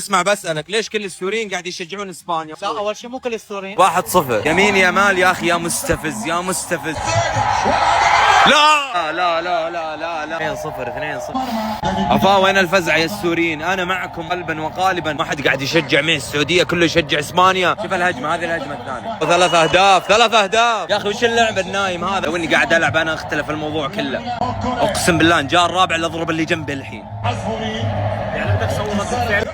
اسمع بسألك ليش كل السوريين قاعد يشجعون اسبانيا؟ لا اول شيء مو كل السوريين. 1-0 يمين يمال يا اخي، يا مستفز يا مستفز. لا لا لا لا لا لا 2-0 افا وين الفزع يا السوريين؟ انا معكم قلبا وقالبا. ما حد قاعد يشجع معي السعوديه، كله يشجع اسبانيا. شوف الهجمه هذه، الهجمه الثانيه 3 اهداف 3 اهداف. يا اخي وش اللعب النايم هذا؟ لو اني قاعد العب انا اختلف الموضوع كله. اقسم بالله ان جاء الرابع اللي اضرب اللي جنبي الحين.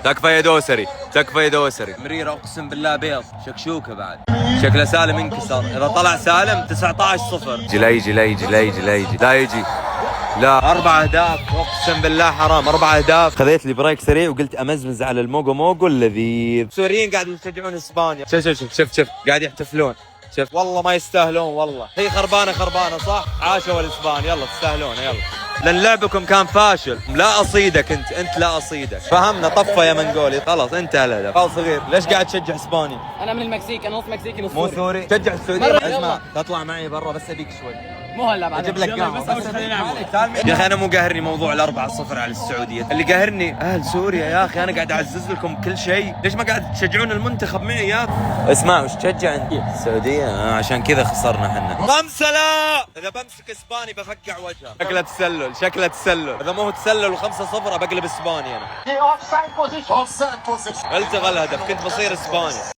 تكفى يا دوسري، تكفى يا دوسري. مريرة اقسم بالله بيض شكشوكه بعد. شكله سالم انكسر، اذا طلع سالم 19-0. يجي لا يجي. لا 4 اهداف اقسم بالله حرام. 4 اهداف. خذيت لي بريك سريع وقلت امزمز على الموجو موجو اللذيذ. السوريين قاعدوا يشجعون اسبانيا. شوف قاعد يحتفلون. شوف والله ما يستاهلون، والله هي خربانه صح. عاشوا الاسبان، يلا تستاهلون يلا. لان لعبكم كان فاشل. لا اصيدك انت لا اصيدك. فهمنا طفه يا منغولي، خلاص انتهى الهدف. فال صغير ليش قاعد تشجع اسبانيا؟ انا من المكسيك، انا نص مكسيكي نص مو سوري. سوري. شجع السعوديه. اسمع يلا. تطلع معي برا بس ابيك شوي. مو هلا بعد اجيب لك قهوه بس يا اخي. انا مو قاهرني موضوع 4-0 على السعوديه، اللي قاهرني اهل سوريا. يا اخي انا قاعد اعزز لكم كل شيء، ليش ما قاعد تشجعون المنتخب معي يا اخي؟ اسمع وش تشجع انت؟ السعوديه. عشان كذا خسرنا احنا 5 لا. اذا بمسك اسباني بفقع وجهه. شكله تسلل اذا مو هو تسلل و5-0 بقلب اسباني انا. التغى الهدف، كنت بصير اسباني.